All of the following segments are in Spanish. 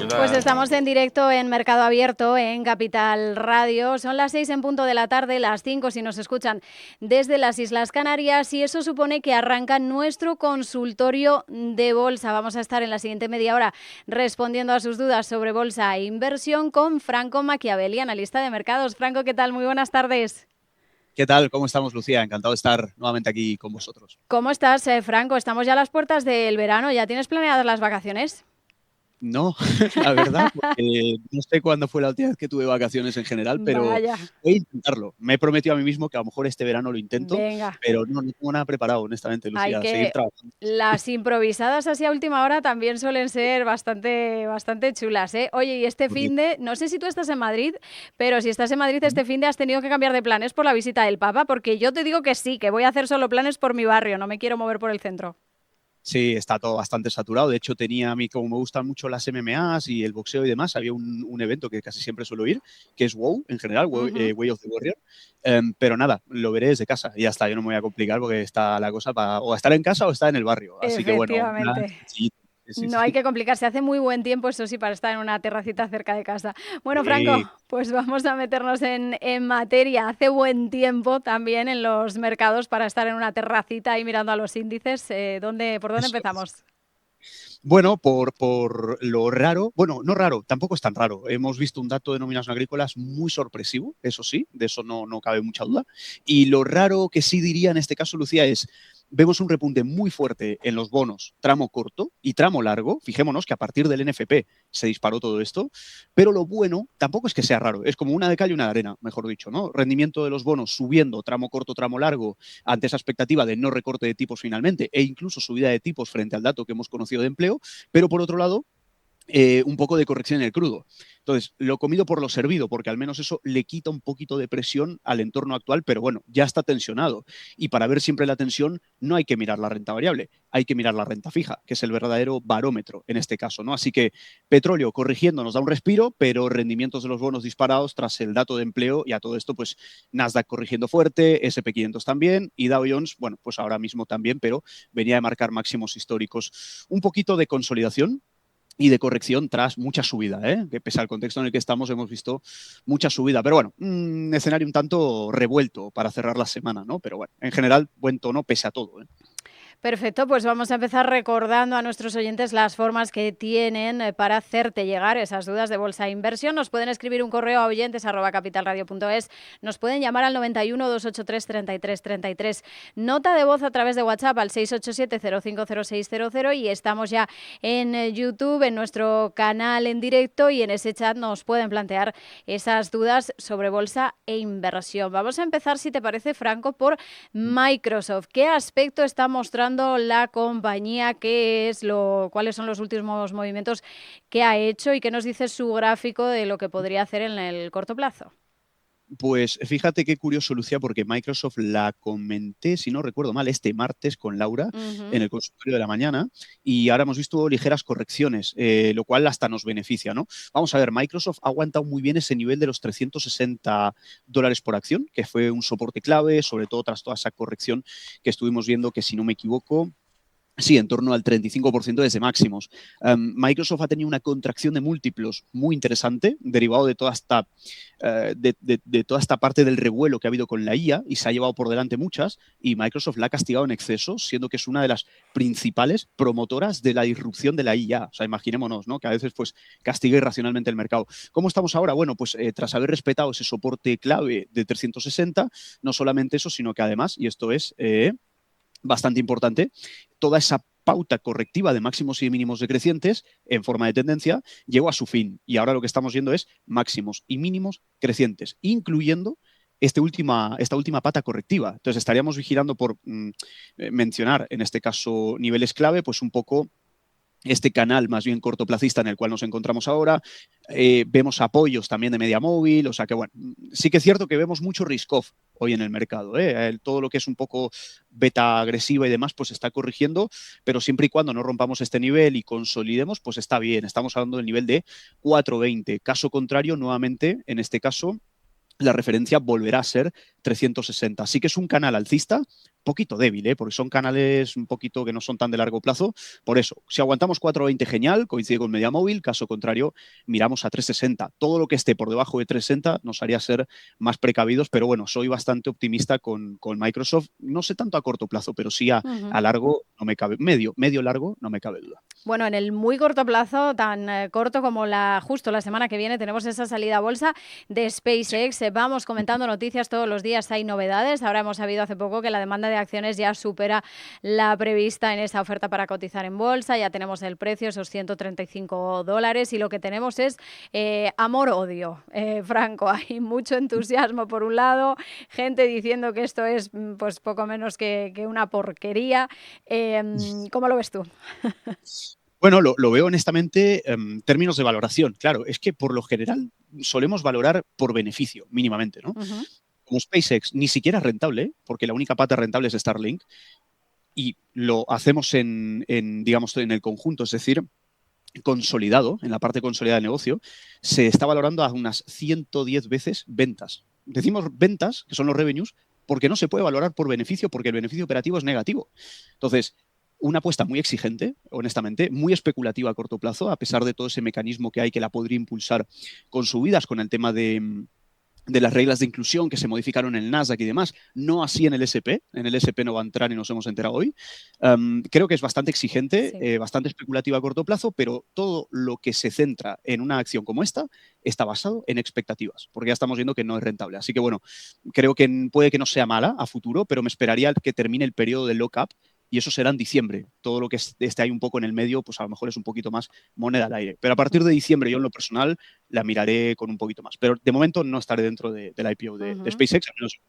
¿Qué Pues tal? estamos en directo en Mercado Abierto, en Capital Radio. Son las 6 en punto de la tarde, las 5 si nos escuchan desde las Islas Canarias, y eso supone que arranca nuestro consultorio de bolsa. Vamos a estar en la siguiente media hora respondiendo a sus dudas sobre bolsa e inversión con Franco Machiavelli, analista de mercados. Franco, ¿qué tal? Muy buenas tardes. ¿Qué tal? ¿Cómo estamos, Lucía? Encantado de estar nuevamente aquí con vosotros. ¿Cómo estás, Franco? Estamos ya a las puertas del verano. ¿Ya tienes planeadas las vacaciones? No, la verdad, porque no sé cuándo fue la última vez que tuve vacaciones en general, pero Vaya, voy a intentarlo. Me he prometido a mí mismo que a lo mejor este verano lo intento, venga. pero no tengo nada preparado, honestamente, Hay Lucía. Seguir que trabajando. Las improvisadas así a última hora también suelen ser bastante chulas, ¿eh? Oye, y este Porque- finde, no sé si tú estás en Madrid, pero si estás en Madrid este finde has tenido que cambiar de planes por la visita del Papa, porque yo te digo que sí, que voy a hacer solo planes por mi barrio, no me quiero mover por el centro. Sí, está todo bastante saturado. De hecho, tenía a mí, como me gustan mucho las MMAs y el boxeo y demás, había un evento que casi siempre suelo ir, que es WoW, en general, Ujú. Way of the Warrior. Pero nada, lo veré desde casa y ya está. Yo no me voy a complicar porque está la cosa para o estar en casa o estar en el barrio. Así que bueno, un plan Efectivamente. sencillito. Sí, No sí. hay que complicarse, hace muy buen tiempo, eso sí, para estar en una terracita cerca de casa. Bueno, Sí. Franco, pues vamos a meternos en materia. Hace buen tiempo también en los mercados para estar en una terracita y mirando a los índices. ¿Por dónde Eso es. empezamos? Bueno, por lo raro, bueno, no raro, tampoco es tan raro. Hemos visto un dato de nóminas agrícolas muy sorpresivo, eso sí, de eso no cabe mucha duda. Y lo raro que sí diría en este caso, Lucía, es vemos un repunte muy fuerte en los bonos tramo corto y tramo largo. Fijémonos que a partir del NFP se disparó todo esto, pero lo bueno tampoco es que sea raro, es como una de cal y una de arena, mejor dicho, ¿no? Rendimiento de los bonos subiendo tramo corto, tramo largo, ante esa expectativa de no recorte de tipos finalmente e incluso subida de tipos frente al dato que hemos conocido de empleo, pero por otro lado, un poco de corrección en el crudo. Entonces, lo comido por lo servido, porque al menos eso le quita un poquito de presión al entorno actual, pero bueno, ya está tensionado. Y para ver siempre la tensión, no hay que mirar la renta variable, hay que mirar la renta fija, que es el verdadero barómetro en este caso, ¿no? Así que petróleo corrigiendo nos da un respiro, pero rendimientos de los bonos disparados tras el dato de empleo y a todo esto, pues Nasdaq corrigiendo fuerte, SP500 también y Dow Jones, bueno, pues ahora mismo también, pero venía de marcar máximos históricos. Un poquito de consolidación, y de corrección tras mucha subida, ¿eh? Que pese al contexto en el que estamos hemos visto mucha subida. Pero bueno, un escenario un tanto revuelto para cerrar la semana, ¿no? Pero bueno, en general, buen tono pese a todo, ¿eh? Perfecto, pues vamos a empezar recordando a nuestros oyentes las formas que tienen para hacerte llegar esas dudas de bolsa e inversión. Nos pueden escribir un correo a oyentes@capitalradio.es, nos pueden llamar al 91 283 33 33, nota de voz a través de WhatsApp al 687 050600, y estamos ya en YouTube, en nuestro canal en directo, y en ese chat nos pueden plantear esas dudas sobre bolsa e inversión. Vamos a empezar, si te parece, Franco, por Microsoft. ¿Qué aspecto está mostrando la compañía? ¿Cuáles son los últimos movimientos que ha hecho y qué nos dice su gráfico de lo que podría hacer en el corto plazo? Pues fíjate qué curioso, Lucía, porque Microsoft la comenté, si no recuerdo mal, este martes con Laura en Ujú. el consultorio de la mañana y ahora hemos visto ligeras correcciones, lo cual hasta nos beneficia, ¿no? Vamos a ver, Microsoft ha aguantado muy bien ese nivel de los $360 por acción, que fue un soporte clave, sobre todo tras toda esa corrección que estuvimos viendo, que si no me equivoco, sí, en torno al 35% desde máximos. Microsoft ha tenido una contracción de múltiplos muy interesante, derivado de toda esta parte del revuelo que ha habido con la IA y se ha llevado por delante muchas, y Microsoft la ha castigado en exceso, siendo que es una de las principales promotoras de la disrupción de la IA. O sea, imaginémonos, ¿no? Que a veces pues castiga irracionalmente el mercado. ¿Cómo estamos ahora? Bueno, pues tras haber respetado ese soporte clave de 360, no solamente eso, sino que además, y esto es bastante importante, toda esa pauta correctiva de máximos y mínimos decrecientes en forma de tendencia llegó a su fin y ahora lo que estamos viendo es máximos y mínimos crecientes, incluyendo esta última pata correctiva. Entonces estaríamos vigilando por mencionar en este caso niveles clave, pues un poco este canal más bien cortoplacista en el cual nos encontramos ahora. Vemos apoyos también de media móvil, o sea que bueno, sí que es cierto que vemos mucho risk-off hoy en el mercado. Todo lo que es un poco beta agresiva y demás, pues está corrigiendo, pero siempre y cuando no rompamos este nivel y consolidemos, pues está bien. Estamos hablando del nivel de 4.20. Caso contrario, nuevamente, en este caso, la referencia volverá a ser 360. Sí que es un canal alcista, poquito débil, porque son canales un poquito que no son tan de largo plazo. Por eso, si aguantamos 420, genial, coincide con media móvil, caso contrario, miramos a 360. Todo lo que esté por debajo de 360 nos haría ser más precavidos, pero bueno, soy bastante optimista con Microsoft, no sé tanto a corto plazo, pero sí a largo, no me cabe, medio largo, no me cabe duda. Bueno, en el muy corto plazo, tan corto como justo la semana que viene, tenemos esa salida a bolsa de SpaceX. Vamos comentando noticias todos los días, hay novedades. Ahora hemos sabido hace poco que la demanda de acciones ya supera la prevista en esa oferta para cotizar en bolsa. Ya tenemos el precio, esos $135. Y lo que tenemos es amor-odio, Franco. Hay mucho entusiasmo por un lado, gente diciendo que esto es pues poco menos que una porquería. ¿Cómo lo ves tú? Bueno, lo veo honestamente en términos de valoración. Claro, es que por lo general solemos valorar por beneficio, mínimamente, ¿no? Ujú. Como SpaceX ni siquiera es rentable, porque la única pata rentable es Starlink, y lo hacemos digamos, en el conjunto, es decir, consolidado, en la parte consolidada de negocio, se está valorando a unas 110 veces ventas. Decimos ventas, que son los revenues, porque no se puede valorar por beneficio, porque el beneficio operativo es negativo. Entonces, una apuesta muy exigente, honestamente, muy especulativa a corto plazo, a pesar de todo ese mecanismo que hay que la podría impulsar con subidas, con el tema de las reglas de inclusión que se modificaron en el Nasdaq y demás, no así en el SP. En el SP no va a entrar y nos hemos enterado hoy. Creo que es bastante exigente, Sí. bastante especulativa a corto plazo, pero todo lo que se centra en una acción como esta está basado en expectativas, porque ya estamos viendo que no es rentable. Así que bueno, creo que puede que no sea mala a futuro, pero me esperaría que termine el periodo de lock-up y eso será en diciembre. Todo lo que esté ahí un poco en el medio, pues a lo mejor es un poquito más moneda al aire. Pero a partir de diciembre, yo en lo personal, la miraré con un poquito más. Pero de momento no estaré dentro del IPO de Ujú. SpaceX, al menos.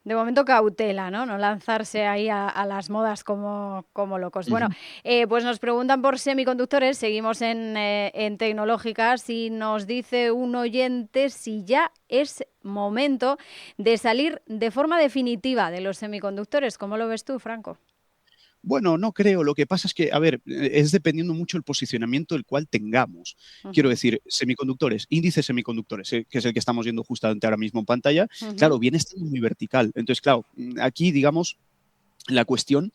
De momento cautela, ¿no? No lanzarse ahí a las modas como locos. Bueno, Ujú. pues nos preguntan por semiconductores, seguimos en tecnológicas y nos dice un oyente si ya es momento de salir de forma definitiva de los semiconductores. ¿Cómo lo ves tú, Franco? Bueno, no creo. Lo que pasa es que, a ver, es dependiendo mucho el posicionamiento el cual tengamos. Quiero Ujú, decir, semiconductores, índice semiconductores, que es el que estamos viendo justamente ahora mismo en pantalla, ujú. claro, viene estando muy vertical. Entonces, claro, aquí, digamos, la cuestión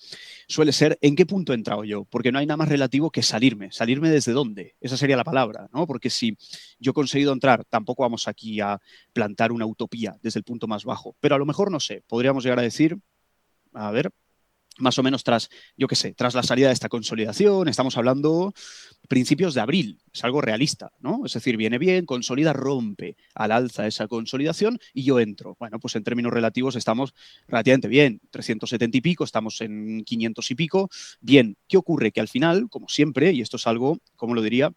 suele ser en qué punto he entrado yo, porque no hay nada más relativo que salirme. ¿Salirme desde dónde? Esa sería la palabra, ¿no? Porque si yo he conseguido entrar, tampoco vamos aquí a plantar una utopía desde el punto más bajo, pero a lo mejor, no sé, podríamos llegar a decir, a ver, más o menos tras, yo qué sé, tras la salida de esta consolidación, estamos hablando principios de abril, es algo realista, ¿no? Es decir, viene bien, consolida, rompe al alza esa consolidación y yo entro. Bueno, pues en términos relativos estamos relativamente bien, 370 y pico, estamos en 500 y pico. Bien, ¿qué ocurre? Que al final, como siempre, y esto es algo, como lo diría,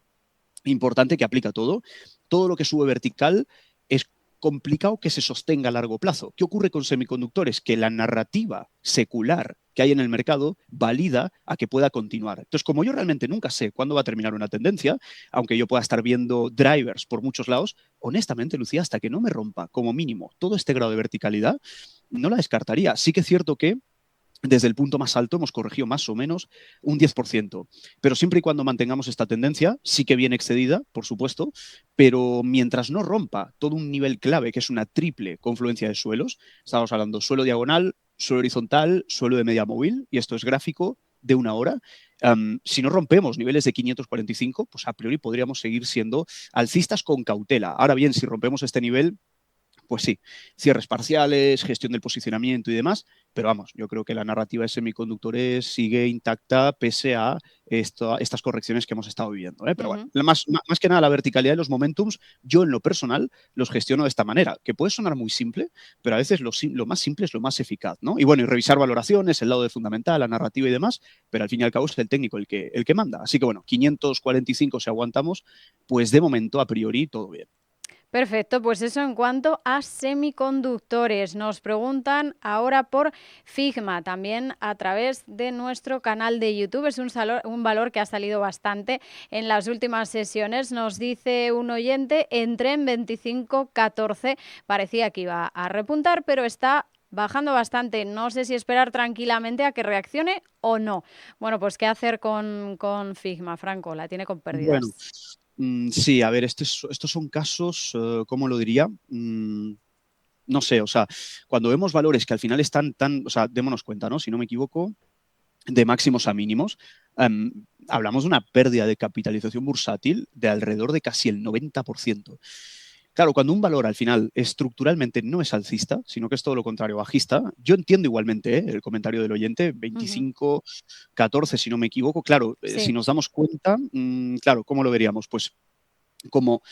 importante que aplica todo lo que sube vertical es complicado que se sostenga a largo plazo. ¿Qué ocurre con semiconductores? Que la narrativa secular que hay en el mercado valida a que pueda continuar. Entonces, como yo realmente nunca sé cuándo va a terminar una tendencia, aunque yo pueda estar viendo drivers por muchos lados, honestamente, Lucía, hasta que no me rompa como mínimo todo este grado de verticalidad, no la descartaría. Sí que es cierto que desde el punto más alto hemos corregido más o menos un 10%. Pero siempre y cuando mantengamos esta tendencia, sí que viene excedida, por supuesto, pero mientras no rompa todo un nivel clave, que es una triple confluencia de suelos, estamos hablando suelo diagonal, suelo horizontal, suelo de media móvil, y esto es gráfico de una hora. Si no rompemos niveles de 545, pues a priori podríamos seguir siendo alcistas con cautela. Ahora bien, si rompemos este nivel, pues sí, cierres parciales, gestión del posicionamiento y demás, pero vamos, yo creo que la narrativa de semiconductores sigue intacta pese a estas correcciones que hemos estado viviendo. Pero bueno, Ujú. más que nada la verticalidad de los momentums, yo en lo personal los gestiono de esta manera, que puede sonar muy simple, pero a veces lo más simple es lo más eficaz, ¿no? Y bueno, y revisar valoraciones, el lado de fundamental, la narrativa y demás, pero al fin y al cabo es el técnico el que manda. Así que bueno, 545 si aguantamos, pues de momento a priori todo bien. Perfecto, pues eso en cuanto a semiconductores. Nos preguntan ahora por Figma, también a través de nuestro canal de YouTube. Es un valor que ha salido bastante en las últimas sesiones. Nos dice un oyente, entré en 25.14, parecía que iba a repuntar, pero está bajando bastante. No sé si esperar tranquilamente a que reaccione o no. Bueno, pues ¿qué hacer con Figma, Franco? La tiene con Bueno, pérdidas. sí, a ver, estos son casos, ¿cómo lo diría? no sé, o sea, cuando vemos valores que al final están o sea, démonos cuenta, ¿no? Si no me equivoco, de máximos a mínimos, hablamos de una pérdida de capitalización bursátil de alrededor de casi el 90%. Claro, cuando un valor al final estructuralmente no es alcista, sino que es todo lo contrario, bajista, yo entiendo igualmente el comentario del oyente, 25, 14 si no me equivoco, claro, si Sí. nos damos cuenta, claro, ¿cómo lo veríamos? Pues como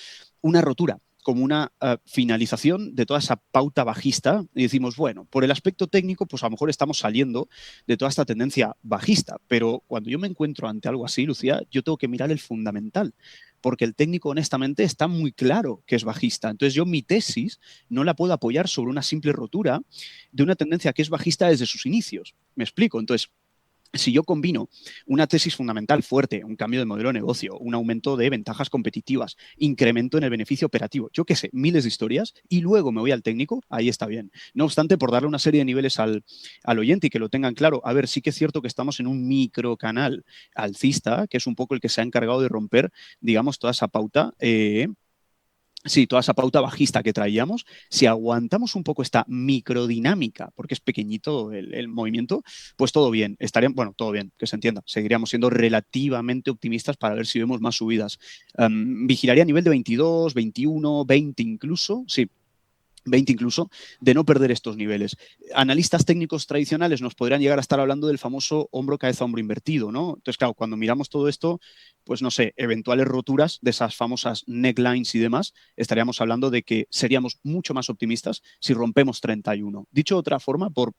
una rotura, como una finalización de toda esa pauta bajista y decimos, bueno, por el aspecto técnico, pues a lo mejor estamos saliendo de toda esta tendencia bajista, pero cuando yo me encuentro ante algo así, Lucía, yo tengo que mirar el fundamental, porque el técnico honestamente está muy claro que es bajista. Entonces yo mi tesis no la puedo apoyar sobre una simple rotura de una tendencia que es bajista desde sus inicios. ¿Me explico? Entonces, si yo combino una tesis fundamental fuerte, un cambio de modelo de negocio, un aumento de ventajas competitivas, incremento en el beneficio operativo, yo qué sé, miles de historias, y luego me voy al técnico, ahí está bien. No obstante, por darle una serie de niveles al oyente y que lo tengan claro, a ver, sí que es cierto que estamos en un microcanal alcista, que es un poco el que se ha encargado de romper, digamos, toda esa pauta. Sí, toda esa pauta bajista que traíamos, si aguantamos un poco esta microdinámica, porque es pequeñito el movimiento, pues todo bien, estarían, bueno, todo bien, que se entienda, seguiríamos siendo relativamente optimistas para ver si vemos más subidas. Vigilaría a nivel de 22, 21, 20 incluso, sí, 20 incluso, de no perder estos niveles. Analistas técnicos tradicionales nos podrían llegar a estar hablando del famoso hombro, cabeza, hombro invertido, ¿no? Entonces, claro, cuando miramos todo esto, pues no sé, eventuales roturas de esas famosas necklines y demás, estaríamos hablando de que seríamos mucho más optimistas si rompemos 31. Dicho de otra forma, por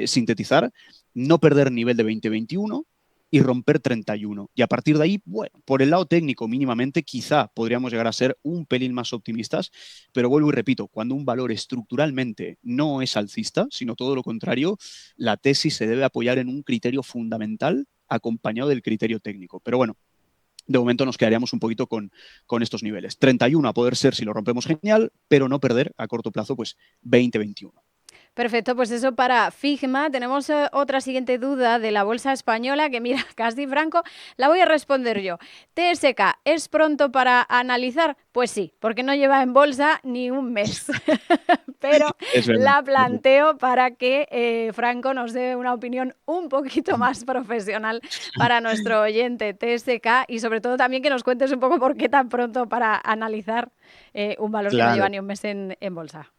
sintetizar, no perder nivel de 2021 y romper 31. Y a partir de ahí, bueno, por el lado técnico mínimamente, quizá podríamos llegar a ser un pelín más optimistas, pero vuelvo y repito, cuando un valor estructuralmente no es alcista, sino todo lo contrario, la tesis se debe apoyar en un criterio fundamental acompañado del criterio técnico. Pero bueno, de momento nos quedaríamos un poquito con estos niveles. 31 a poder ser si lo rompemos genial, pero no perder a corto plazo pues 20-21. Perfecto, pues eso para Figma. Tenemos otra siguiente duda de la bolsa española que mira, casi Franco, la voy a responder yo. TSK, ¿es pronto para analizar? Pues sí, porque no lleva en bolsa ni un mes. Pero Es verdad. la planteo para que Franco nos dé una opinión un poquito más profesional para nuestro oyente TSK y sobre todo también que nos cuentes un poco por qué tan pronto para analizar un valor que no lleva Claro. ni un mes en bolsa.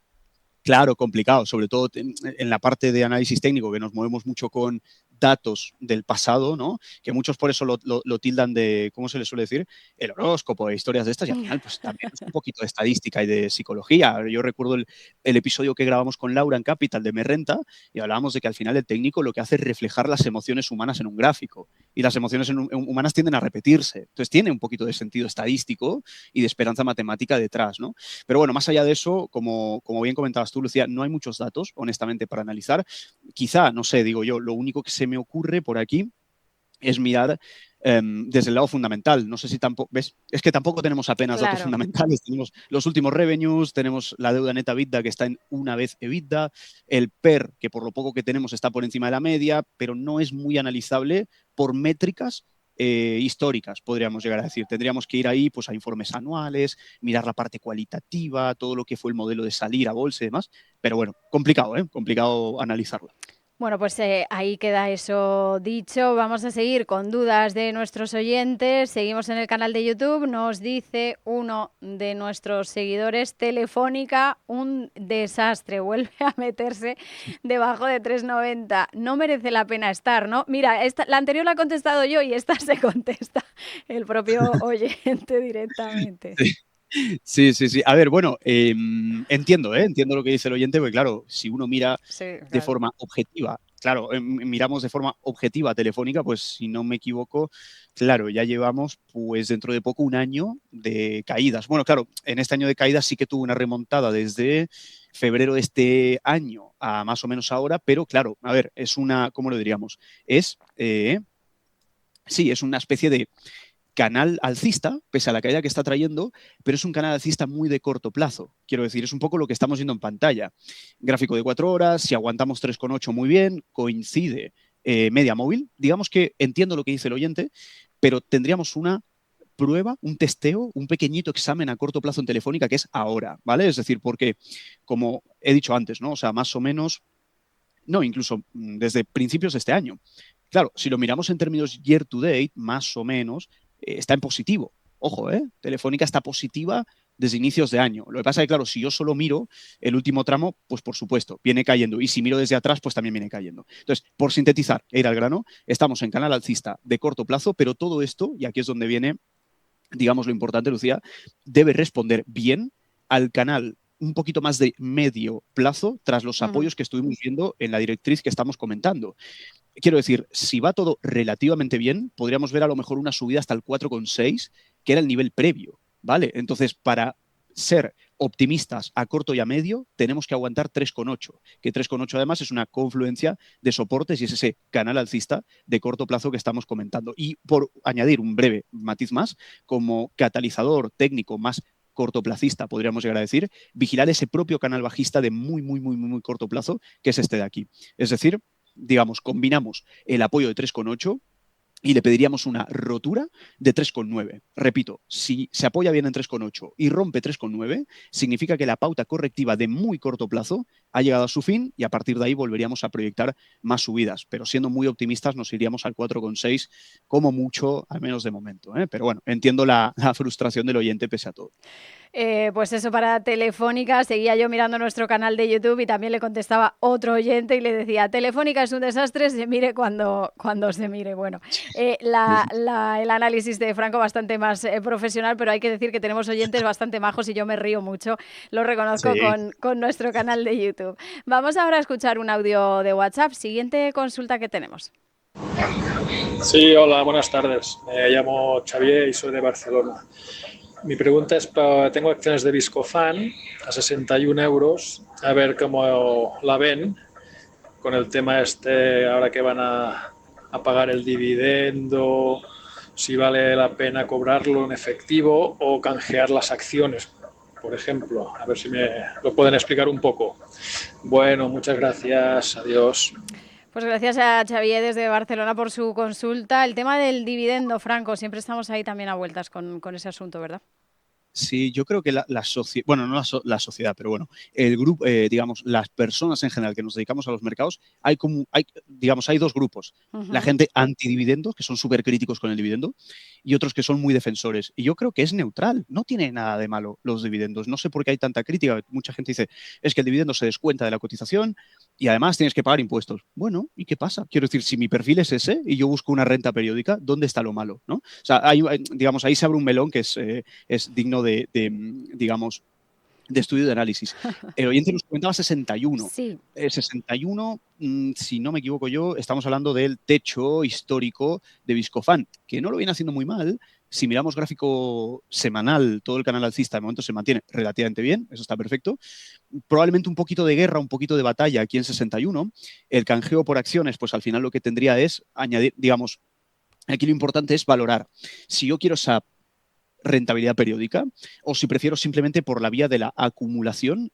Claro, complicado, sobre todo en la parte de análisis técnico, que nos movemos mucho con datos del pasado, ¿no? Que muchos por eso lo tildan de, ¿cómo se le suele decir? El horóscopo e historias de estas, y al final, pues también es un poquito de estadística y de psicología. Yo recuerdo el episodio que grabamos con Laura en Capital de Me Renta, y hablábamos de que al final el técnico lo que hace es reflejar las emociones humanas en un gráfico, y las emociones humanas tienden a repetirse. Entonces tiene un poquito de sentido estadístico y de esperanza matemática detrás, ¿no? Pero bueno, más allá de eso, como bien comentabas tú, Lucía, no hay muchos datos, honestamente, para analizar. Quizá, no sé, digo yo, lo único que se me ocurre por aquí es mirar desde el lado fundamental. No sé si tampoco, ¿ves? Es que tampoco tenemos apenas datos Claro. fundamentales. Tenemos los últimos revenues, tenemos la deuda neta EBITDA que está en una vez EBITDA, el PER, que por lo poco que tenemos está por encima de la media, pero no es muy analizable por métricas históricas, podríamos llegar a decir. Tendríamos que ir ahí pues, a informes anuales, mirar la parte cualitativa, todo lo que fue el modelo de salir a bolsa y demás. Pero bueno, complicado, ¿eh? Complicado analizarlo. Bueno, pues ahí queda eso dicho. Vamos a seguir con dudas de nuestros oyentes. Seguimos en el canal de YouTube. Nos dice uno de nuestros seguidores, Telefónica, un desastre. Vuelve a meterse debajo de 3,90. No merece la pena estar, ¿no? Mira, la anterior la he contestado yo y esta se contesta el propio oyente directamente. Sí. Sí, sí, sí. A ver, bueno, entiendo, entiendo lo que dice el oyente, porque claro, si uno mira Sí, de claro. forma objetiva, claro, miramos de forma objetiva Telefónica, pues si no me equivoco, claro, ya llevamos pues dentro de poco un año de caídas. Bueno, claro, en este año de caídas sí que tuvo una remontada desde febrero de este año a más o menos ahora, pero claro, a ver, es una, ¿cómo lo diríamos? Sí, es una especie de canal alcista, pese a la caída que está trayendo, pero es un canal alcista muy de corto plazo. Quiero decir, es un poco lo que estamos viendo en pantalla. Gráfico de 4 horas, si aguantamos 3,8 muy bien, coincide media móvil. Digamos que entiendo lo que dice el oyente, pero tendríamos una prueba, un testeo, un pequeñito examen a corto plazo en Telefónica que es ahora, ¿vale? Es decir, porque, como he dicho antes, ¿no? O sea, más o menos, no, incluso desde principios de este año. Claro, si lo miramos en términos year to date, más o menos, está en positivo. Ojo, Telefónica está positiva desde inicios de año. Lo que pasa es que, claro, si yo solo miro el último tramo, pues por supuesto, viene cayendo. Y si miro desde atrás, pues también viene cayendo. Entonces, por sintetizar e ir al grano, estamos en canal alcista de corto plazo, pero todo esto, y aquí es donde viene, digamos, lo importante, Lucía, debe responder bien al canal un poquito más de medio plazo tras los apoyos que estuvimos viendo en la directriz que estamos comentando. Quiero decir, si va todo relativamente bien, podríamos ver a lo mejor una subida hasta el 4,6, que era el nivel previo, ¿vale? Entonces, para ser optimistas a corto y a medio, tenemos que aguantar 3,8, que 3,8 además es una confluencia de soportes y es ese canal alcista de corto plazo que estamos comentando. Y por añadir un breve matiz más, como catalizador técnico más cortoplacista, podríamos llegar a decir, vigilar ese propio canal bajista de muy corto plazo, que es este de aquí. Es decir, digamos, combinamos el apoyo de 3,8 y le pediríamos una rotura de 3,9. Repito, si se apoya bien en 3,8 y rompe 3,9, significa que la pauta correctiva de muy corto plazo ha llegado a su fin y a partir de ahí volveríamos a proyectar más subidas. Pero siendo muy optimistas nos iríamos al 4,6 como mucho, al menos de momento. Pero bueno, entiendo la frustración del oyente pese a todo. Pues eso para Telefónica, seguía yo mirando nuestro canal de YouTube y también le contestaba otro oyente y le decía, Telefónica es un desastre, se mire cuando se mire. Bueno, el análisis de Franco bastante más profesional, pero hay que decir que tenemos oyentes bastante majos y yo me río mucho, lo reconozco, con nuestro canal de YouTube. Vamos ahora a escuchar un audio de WhatsApp. Siguiente consulta que tenemos. Sí, hola, buenas tardes. Me llamo Xavier y soy de Barcelona. Mi pregunta es, tengo acciones de Viscofan a 61 euros, a ver cómo la ven con el tema este, ahora que van a pagar el dividendo, si vale la pena cobrarlo en efectivo o canjear las acciones, por ejemplo. A ver si me lo pueden explicar un poco. Bueno, muchas gracias. Adiós. Pues gracias a Xavier desde Barcelona por su consulta. El tema del dividendo, Franco, siempre estamos ahí también a vueltas con ese asunto, ¿verdad? Sí, yo creo que la sociedad, bueno, no la sociedad, pero bueno, el grupo, digamos, las personas en general que nos dedicamos a los mercados, hay dos grupos. La gente antidividendo, que son súper críticos con el dividendo, y otros que son muy defensores. Y yo creo que es neutral, no tiene nada de malo los dividendos. No sé por qué hay tanta crítica. Mucha gente dice, es que el dividendo se descuenta de la cotización y además tienes que pagar impuestos. Bueno, ¿y qué pasa? Quiero decir, si mi perfil es ese y yo busco una renta periódica, ¿dónde está lo malo? ¿No? O sea, digamos, ahí se abre un melón que es digno digamos, de estudio de análisis. El oyente nos comentaba 61. Sí. 61, si no me equivoco yo, estamos hablando del techo histórico de Viscofan, que no lo viene haciendo muy mal. Si miramos gráfico semanal, todo el canal alcista de momento se mantiene relativamente bien, eso está perfecto. Probablemente un poquito de guerra, un poquito de batalla aquí en 61. El canjeo por acciones, pues al final lo que tendría es añadir, digamos, aquí lo importante es valorar. Si yo quiero esa rentabilidad periódica o si prefiero simplemente por la vía de la acumulación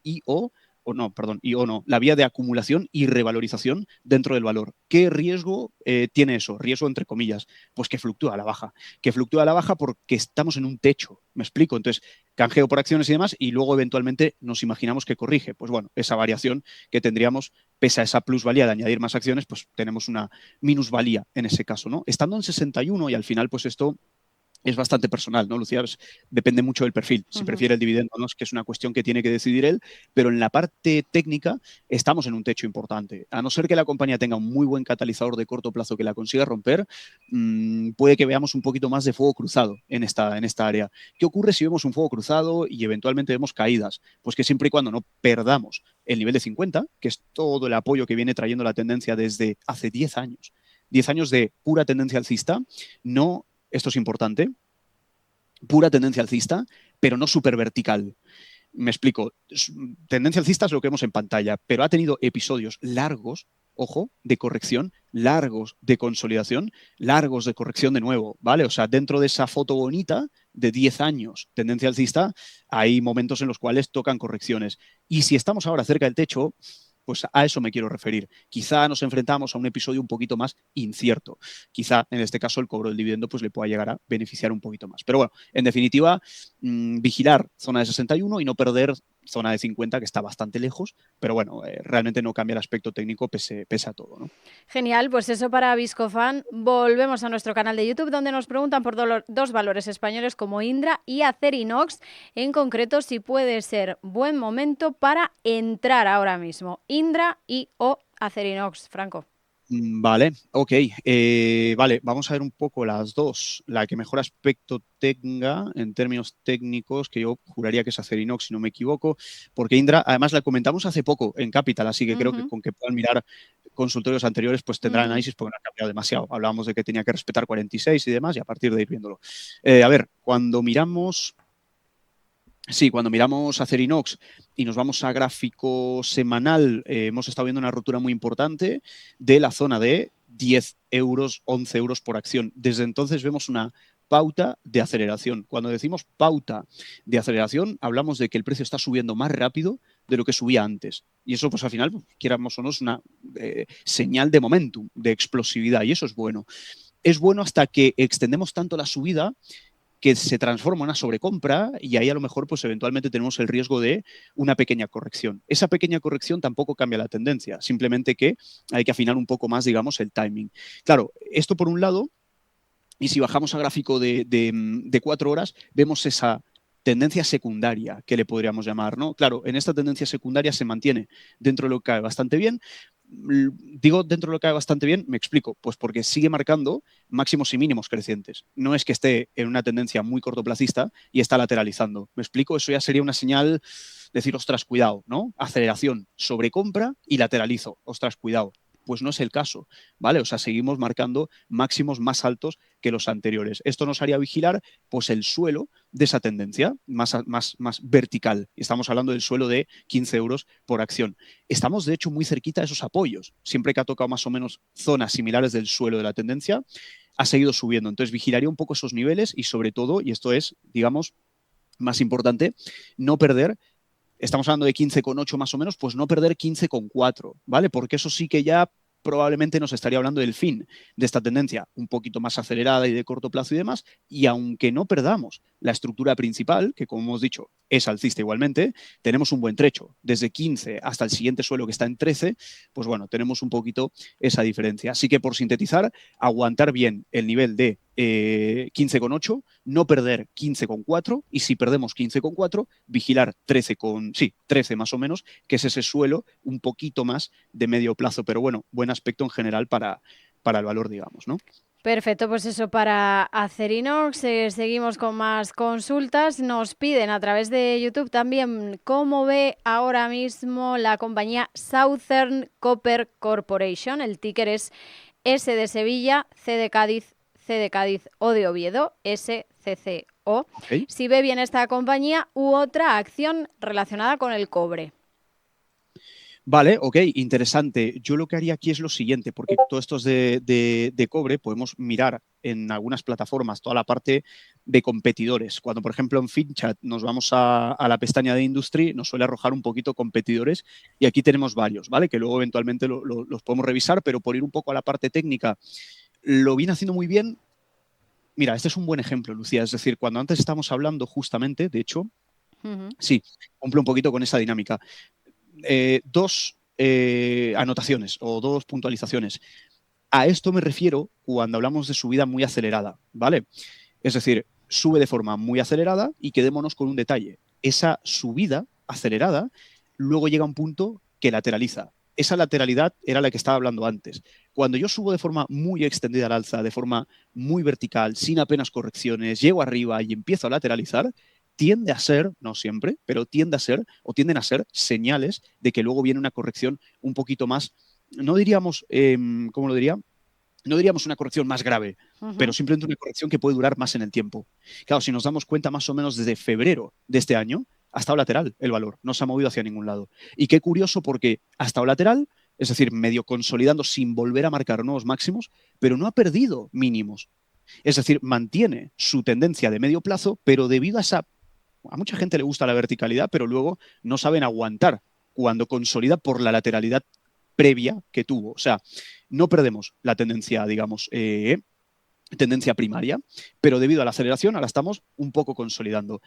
la vía de acumulación y revalorización dentro del valor. ¿Qué riesgo tiene eso? Riesgo entre comillas, pues que fluctúa a la baja. Que fluctúa a la baja porque estamos en un techo, ¿me explico? Entonces, canjeo por acciones y demás y luego eventualmente nos imaginamos que corrige. Pues bueno, esa variación que tendríamos, pese a esa plusvalía de añadir más acciones, pues tenemos una minusvalía en ese caso, ¿no? Estando en 61 y al final, pues esto es bastante personal, ¿no, Lucía? Depende mucho del perfil. Si prefiere el dividendo o no, es que es una cuestión que tiene que decidir él, pero en la parte técnica estamos en un techo importante. A no ser que la compañía tenga un muy buen catalizador de corto plazo que la consiga romper, puede que veamos un poquito más de fuego cruzado en esta área. ¿Qué ocurre si vemos un fuego cruzado y eventualmente vemos caídas? Pues que siempre y cuando no perdamos el nivel de 50, que es todo el apoyo que viene trayendo la tendencia desde hace 10 años, 10 años de pura tendencia alcista, no... Esto es importante, pura tendencia alcista, pero no súper vertical. Me explico. Tendencia alcista es lo que vemos en pantalla, pero ha tenido episodios largos, ojo, de corrección, largos de consolidación, largos de corrección de nuevo, ¿vale? O sea, dentro de esa foto bonita de 10 años tendencia alcista, hay momentos en los cuales tocan correcciones. Y si estamos ahora cerca del techo, Pues a eso me quiero referir. Quizá nos enfrentamos a un episodio un poquito más incierto. Quizá en este caso el cobro del dividendo pues le pueda llegar a beneficiar un poquito más. Pero bueno, en definitiva, vigilar zona de 61 y no perder zona de 50, que está bastante lejos, pero bueno, realmente no cambia el aspecto técnico pese a todo, ¿no? Genial, pues eso para Viscofan. Volvemos a nuestro canal de YouTube, donde nos preguntan por dos valores españoles como Indra y Acerinox, en concreto si puede ser buen momento para entrar ahora mismo. Indra y o Acerinox, Franco. Vale, ok. Vale, vamos a ver un poco las dos. La que mejor aspecto tenga en términos técnicos, que yo juraría que es Acerinox, si no me equivoco, porque Indra, además la comentamos hace poco en Capital, así que creo que con que puedan mirar consultorios anteriores, pues tendrán análisis porque no ha cambiado demasiado. Hablábamos de que tenía que respetar 46 y demás, y a partir de ir viéndolo. A ver, cuando miramos Acerinox y nos vamos a gráfico semanal, hemos estado viendo una ruptura muy importante de la zona de 10 euros, 11 euros por acción. Desde entonces vemos una pauta de aceleración. Cuando decimos pauta de aceleración, hablamos de que el precio está subiendo más rápido de lo que subía antes. Y eso, pues al final, quieramos o no, es una señal de momentum, de explosividad, y eso es bueno. Es bueno hasta que extendemos tanto la subida que se transforma en una sobrecompra y ahí a lo mejor pues eventualmente tenemos el riesgo de una pequeña corrección. Esa pequeña corrección tampoco cambia la tendencia, simplemente que hay que afinar un poco más, digamos, el timing. Claro, esto por un lado, y si bajamos a gráfico de 4 horas, vemos esa tendencia secundaria, que le podríamos llamar, ¿no? Claro, en esta tendencia secundaria se mantiene dentro de lo que cae bastante bien. Digo dentro de lo que cae bastante bien, me explico, pues porque sigue marcando máximos y mínimos crecientes. No es que esté en una tendencia muy cortoplacista y está lateralizando. ¿Me explico? Eso ya sería una señal, decir, ostras, cuidado, ¿no? Aceleración, sobrecompra y lateralizo. Ostras, cuidado. Pues no es el caso, ¿vale? O sea, seguimos marcando máximos más altos que los anteriores. Esto nos haría vigilar, pues, el suelo de esa tendencia más vertical. Estamos hablando del suelo de 15 euros por acción. Estamos, de hecho, muy cerquita de esos apoyos. Siempre que ha tocado más o menos zonas similares del suelo de la tendencia, ha seguido subiendo. Entonces, vigilaría un poco esos niveles y, sobre todo, y esto es, digamos, más importante, no perder. Estamos hablando de 15,8 más o menos, pues no perder 15,4, ¿vale? Porque eso sí que ya probablemente nos estaría hablando del fin de esta tendencia un poquito más acelerada y de corto plazo y demás, y aunque no perdamos la estructura principal, que como hemos dicho es alcista igualmente, tenemos un buen trecho, desde 15 hasta el siguiente suelo que está en 13, pues bueno, tenemos un poquito esa diferencia. Así que por sintetizar, aguantar bien el nivel de 15,8, no perder 15,4 y si perdemos 15,4, vigilar 13 más o menos, que es ese suelo un poquito más de medio plazo, pero bueno, buen aspecto en general para el valor, digamos, ¿no? Perfecto, pues eso para Acerinox. Seguimos con más consultas. Nos piden a través de YouTube también cómo ve ahora mismo la compañía Southern Copper Corporation. El ticker es S de Sevilla, C de Cádiz, o de Oviedo, SCCO. Okay. Si ve bien esta compañía u otra acción relacionada con el cobre. Vale, ok, interesante. Yo lo que haría aquí es lo siguiente, porque todo esto es de cobre, podemos mirar en algunas plataformas toda la parte de competidores. Cuando, por ejemplo, en FinChat nos vamos a la pestaña de Industry, nos suele arrojar un poquito competidores y aquí tenemos varios, ¿vale? Que luego eventualmente los podemos revisar, pero por ir un poco a la parte técnica, lo viene haciendo muy bien. Mira, este es un buen ejemplo, Lucía. Es decir, cuando antes estábamos hablando justamente, de hecho, sí, cumple un poquito con esa dinámica. Dos anotaciones o dos puntualizaciones. A esto me refiero cuando hablamos de subida muy acelerada, ¿vale? Es decir, sube de forma muy acelerada y quedémonos con un detalle. Esa subida acelerada luego llega a un punto que lateraliza. Esa lateralidad era la que estaba hablando antes. Cuando yo subo de forma muy extendida al alza, de forma muy vertical, sin apenas correcciones, llego arriba y empiezo a lateralizar, tiende a ser, no siempre, pero tienden a ser señales de que luego viene una corrección un poquito más, no diríamos, ¿cómo lo diría? No diríamos una corrección más grave, pero simplemente una corrección que puede durar más en el tiempo. Claro, si nos damos cuenta más o menos desde febrero de este año, ha estado lateral el valor, no se ha movido hacia ningún lado. Y qué curioso porque ha estado lateral, es decir, medio consolidando sin volver a marcar nuevos máximos, pero no ha perdido mínimos. Es decir, mantiene su tendencia de medio plazo, pero debido a mucha gente le gusta la verticalidad, pero luego no saben aguantar cuando consolida por la lateralidad previa que tuvo. O sea, no perdemos la tendencia, digamos, tendencia primaria, pero debido a la aceleración ahora estamos un poco consolidando.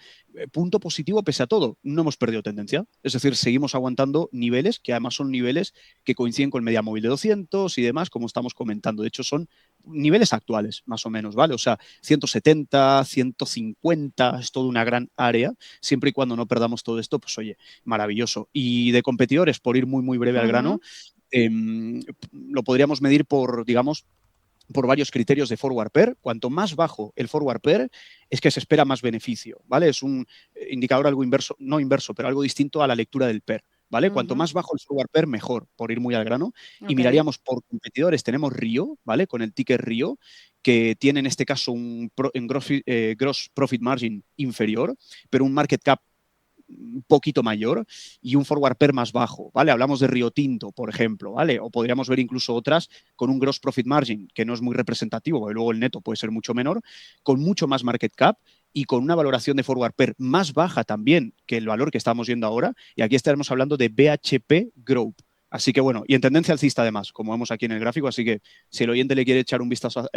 Punto positivo pese a todo, no hemos perdido tendencia, es decir, seguimos aguantando niveles que además son niveles que coinciden con el media móvil de 200 y demás, como estamos comentando. De hecho, son niveles actuales, más o menos, ¿vale? O sea, 170, 150, es toda una gran área, siempre y cuando no perdamos todo esto, pues oye, maravilloso. Y de competidores, por ir muy, muy breve al grano, lo podríamos medir por, digamos, por varios criterios de forward pair. Cuanto más bajo el forward pair, es que se espera más beneficio, ¿vale? Es un indicador algo inverso, no inverso, pero algo distinto a la lectura del pair, ¿vale? Cuanto más bajo el forward pair, mejor, por ir muy al grano. Y miraríamos por competidores, tenemos Rio, ¿vale? Con el ticker Rio, que tiene en este caso un gross profit margin inferior, pero un market cap un poquito mayor y un forward pair más bajo, ¿vale? Hablamos de Rio Tinto, por ejemplo, ¿vale? O podríamos ver incluso otras con un gross profit margin que no es muy representativo, porque luego el neto puede ser mucho menor, con mucho más market cap y con una valoración de forward pair más baja también que el valor que estamos viendo ahora. Y aquí estaremos hablando de BHP Group. Así que bueno, y en tendencia alcista además, como vemos aquí en el gráfico, así que si el oyente le quiere echar un vistazo a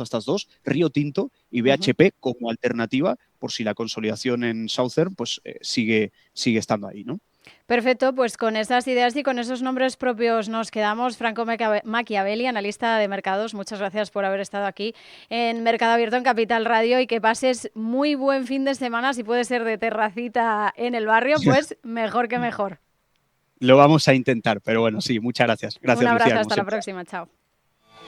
estas dos, Rio Tinto y BHP como alternativa, por si la consolidación en Southern pues sigue estando ahí, ¿no? Perfecto, pues con esas ideas y con esos nombres propios nos quedamos. Franco Machiavelli, analista de mercados, muchas gracias por haber estado aquí en Mercado Abierto en Capital Radio y que pases muy buen fin de semana, si puede ser de terracita en el barrio, pues mejor que mejor. Lo vamos a intentar, pero bueno, sí, muchas gracias. Gracias, Un abrazo, Lucía. hasta la próxima, chao.